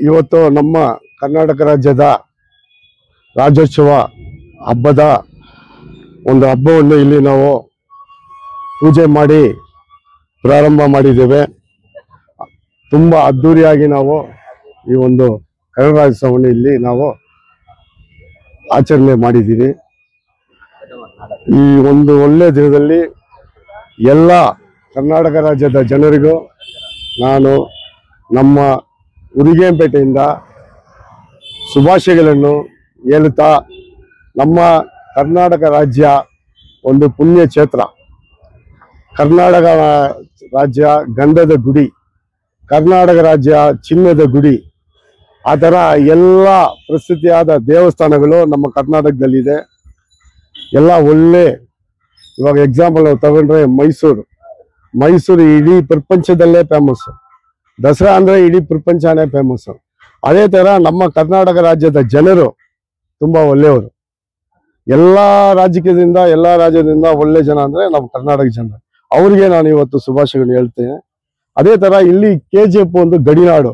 ಇವತ್ತು ನಮ್ಮ ಕರ್ನಾಟಕ ರಾಜ್ಯದ ರಾಜ್ಯೋತ್ಸವ ಹಬ್ಬದ ಒಂದು ಹಬ್ಬವನ್ನು ಇಲ್ಲಿ ನಾವು ಪೂಜೆ ಮಾಡಿ ಪ್ರಾರಂಭ ಮಾಡಿದ್ದೇವೆ. ತುಂಬಾ ಅದ್ದೂರಿಯಾಗಿ ನಾವು ಈ ಒಂದು ಕನ್ನಡ ರಾಜ್ಯೋತ್ಸವವನ್ನು ಇಲ್ಲಿ ನಾವು ಆಚರಣೆ ಮಾಡಿದ್ದೀವಿ. ಈ ಒಂದು ಒಳ್ಳೆಯ ದಿನದಲ್ಲಿ ಎಲ್ಲ ಕರ್ನಾಟಕ ರಾಜ್ಯದ ಜನರಿಗೂ ನಾನು ನಮ್ಮ ಉರಿಗೇಪೇಟೆಯಿಂದ ಶುಭಾಶಯಗಳನ್ನು ಹೇಳುತ್ತಾ, ನಮ್ಮ ಕರ್ನಾಟಕ ರಾಜ್ಯ ಒಂದು ಪುಣ್ಯ ಕ್ಷೇತ್ರ. ಕರ್ನಾಟಕ ರಾಜ್ಯ ಗಂಧದ ಗುಡಿ, ಕರ್ನಾಟಕ ರಾಜ್ಯ ಚಿನ್ನದ ಗುಡಿ. ಆ ಥರ ಎಲ್ಲ ಪ್ರಸಿದ್ಧಿಯಾದ ದೇವಸ್ಥಾನಗಳು ನಮ್ಮ ಕರ್ನಾಟಕದಲ್ಲಿದೆ. ಎಲ್ಲ ಒಳ್ಳೆ, ಇವಾಗ ಎಕ್ಸಾಂಪಲ್ ನಾವು ತಗೊಂಡ್ರೆ ಮೈಸೂರು ಇಡೀ ಪ್ರಪಂಚದಲ್ಲೇ ಫೇಮಸ್. ದಸರಾ ಅಂದರೆ ಇಡೀ ಪ್ರಪಂಚನೇ ಫೇಮಸ್. ಅದೇ ಥರ ನಮ್ಮ ಕರ್ನಾಟಕ ರಾಜ್ಯದ ಜನರು ತುಂಬ ಒಳ್ಳೆಯವರು. ಎಲ್ಲ ರಾಜ್ಯದಿಂದ ಒಳ್ಳೆ ಜನ ಅಂದರೆ ನಮ್ಮ ಕರ್ನಾಟಕ ಜನ. ಅವರಿಗೆ ನಾನು ಇವತ್ತು ಶುಭಾಶಯಗಳನ್ನು ಹೇಳ್ತೇನೆ. ಅದೇ ಥರ ಇಲ್ಲಿ KGF ಒಂದು ಗಡಿನಾಡು.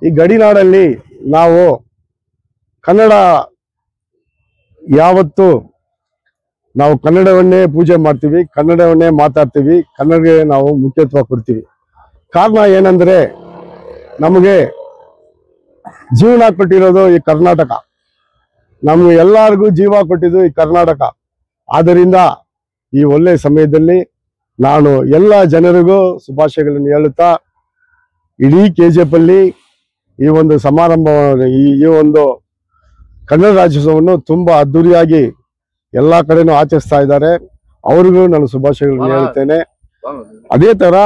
ಈ ಗಡಿನಾಡಲ್ಲಿ ನಾವು ಕನ್ನಡ ಯಾವತ್ತು ನಾವು ಕನ್ನಡವನ್ನೇ ಪೂಜೆ ಮಾಡ್ತೀವಿ, ಕನ್ನಡವನ್ನೇ ಮಾತಾಡ್ತೀವಿ, ಕನ್ನಡಕ್ಕೆ ನಾವು ಮುಖ್ಯತ್ವ ಕೊಡ್ತೀವಿ. ಕಾರಣ ಏನಂದ್ರೆ, ನಮಗೆ ಜೀವನ ಕೊಟ್ಟಿರೋದು ಈ ಕರ್ನಾಟಕ, ನಮ್ಗೆ ಎಲ್ಲರಿಗೂ ಜೀವ ಕೊಟ್ಟಿದ್ದು ಈ ಕರ್ನಾಟಕ. ಆದ್ದರಿಂದ ಈ ಒಳ್ಳೆ ಸಮಯದಲ್ಲಿ ನಾನು ಎಲ್ಲ ಜನರಿಗೂ ಶುಭಾಶಯಗಳನ್ನು ಹೇಳುತ್ತಾ, ಇಡೀ KGF ಅಲ್ಲಿ ಈ ಒಂದು ಸಮಾರಂಭ, ಈ ಒಂದು ಕನ್ನಡ ರಾಜ್ಯೋತ್ಸವವನ್ನು ತುಂಬಾ ಅದ್ದೂರಿಯಾಗಿ ಎಲ್ಲ ಕಡೆನೂ ಆಚರಿಸ್ತಾ ಇದ್ದಾರೆ. ಅವ್ರಿಗೂ ನಾನು ಶುಭಾಶಯಗಳನ್ನು ಹೇಳ್ತೇನೆ. ಅದೇ ತರ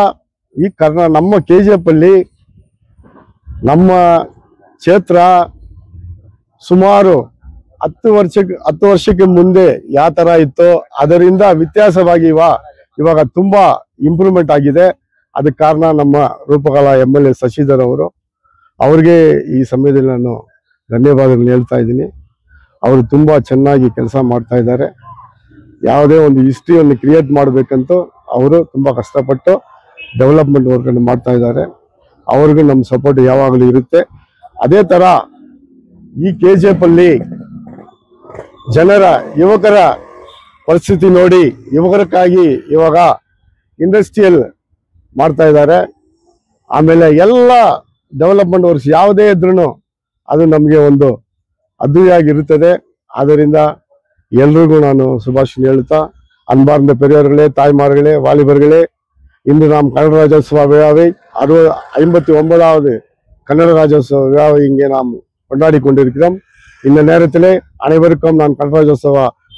ಈ ನಮ್ಮ KGF ಅಲ್ಲಿ ನಮ್ಮ ಕ್ಷೇತ್ರ ಸುಮಾರು 10 ವರ್ಷಕ್ಕೆ ಮುಂದೆ ಯಾವ ತರ ಇತ್ತು ಅದರಿಂದ ವ್ಯತ್ಯಾಸವಾಗಿ ಇವಾಗ ತುಂಬಾ ಇಂಪ್ರೂವ್ಮೆಂಟ್ ಆಗಿದೆ. ಅದಕ್ಕೆ ಕಾರಣ ನಮ್ಮ ರೂಪಕಲಾ MLA ಶಶಿಧರ್ ಅವರು. ಅವ್ರಿಗೆ ಈ ಸಮಯದಲ್ಲಿ ನಾನು ಧನ್ಯವಾದಗಳನ್ನು ಹೇಳ್ತಾ ಇದ್ದೀನಿ. ಅವರು ತುಂಬಾ ಚೆನ್ನಾಗಿ ಕೆಲಸ ಮಾಡ್ತಾ ಇದ್ದಾರೆ. ಯಾವುದೇ ಒಂದು ಹಿಸ್ಟ್ರಿಯನ್ನು ಕ್ರಿಯೇಟ್ ಮಾಡಬೇಕಂತೂ ಅವರು ತುಂಬಾ ಕಷ್ಟಪಟ್ಟು ಡೆವಲಪ್ಮೆಂಟ್ ವರ್ಕ್ ಅನ್ನು ಮಾಡ್ತಾ ಇದ್ದಾರೆ. ಅವ್ರಿಗೂ ನಮ್ಮ ಸಪೋರ್ಟ್ ಯಾವಾಗಲೂ ಇರುತ್ತೆ. ಅದೇ ತರ ಈ KGF ಅಲ್ಲಿ ಯುವಕರ ಪರಿಸ್ಥಿತಿ ನೋಡಿ, ಯುವಕರಿಗಾಗಿ ಇವಾಗ ಇಂಡಸ್ಟ್ರಿಯಲ್ ಮಾಡ್ತಾ ಇದ್ದಾರೆ. ಆಮೇಲೆ ಎಲ್ಲ ಡೆವಲಪ್ಮೆಂಟ್ ವರ್ಕ್ಸ್ ಯಾವುದೇ ಇದ್ರೂ ಅದು ನಮಗೆ ಒಂದು ಅದ್ದೂರಿಯಾಗಿರುತ್ತದೆ. ಆದ್ದರಿಂದ ಎಲ್ರಿಗೂ ನಾನು ಶುಭಾಶಯ ಹೇಳುತ್ತಾ, ಅನ್ಬಾರ್ದ ಪೆರಿಯರ್ಗಳೇ, ತಾಯ್ಮಾರುಗಳೇ, ವಾಲಿಬರ್ಗಳೇ, இன்று நாம் கன்னட ராஜோத்சவ விழாவை 59வது கன்னட ராஜோத்சவ விழாவை இங்கே நாம் கொண்டாடி கொண்டிருக்கிறோம். இந்த நேரத்திலே அனைவருக்கும் நான் கன்னட ராஜோத்சவ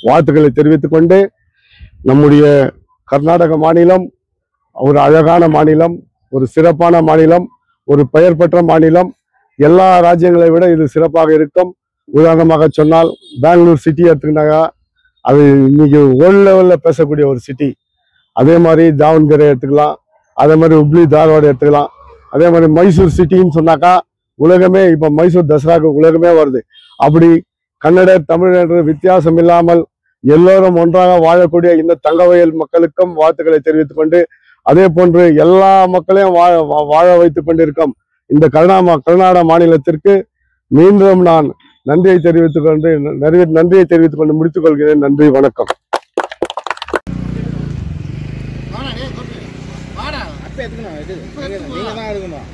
வாழ்த்துக்களை தெரிவித்துக் கொண்டு, நம்முடைய கர்நாடக மாநிலம் ஒரு அழகான மாநிலம், ஒரு சிறப்பான மாநிலம், ஒரு பெயர் பெற்ற மாநிலம். எல்லா ராஜ்யங்களை விட இது சிறப்பாக இருக்கும். உதாரணமாக சொன்னால் பெங்களூர் சிட்டி எடுத்துக்கிட்டாங்க, அது இன்னைக்கு வேர்ல்ட் லெவல்ல பேசக்கூடிய ஒரு சிட்டி. அதே மாதிரி தாவண்கரை எடுத்துக்கலாம், அதே மாதிரி ಹುಬ್ಳಿ ಧಾರವಾಡ எடுத்துக்கலாம். அதே மாதிரி மைசூர் சிட்டின்னு சொன்னாக்கா உலகமே, இப்போ மைசூர் தசராக்கு உலகமே வருது. அப்படி கன்னடர் தமிழர் வித்தியாசம் இல்லாமல் எல்லோரும் ஒன்றாக வாழக்கூடிய இந்த தங்கவயல் மக்களுக்கும் வாழ்த்துக்களை தெரிவித்துக் கொண்டு, அதே போன்று எல்லா மக்களையும் வாழ வைத்துக் கொண்டிருக்கும் இந்த கர்நாடக மாநிலத்திற்கு மீண்டும் நான் நன்றியை தெரிவித்துக் கொண்டு முடித்துக் கொள்கிறேன். நன்றி, வணக்கம். எடுக்கணும், நீங்க தான் எடுக்கணும்.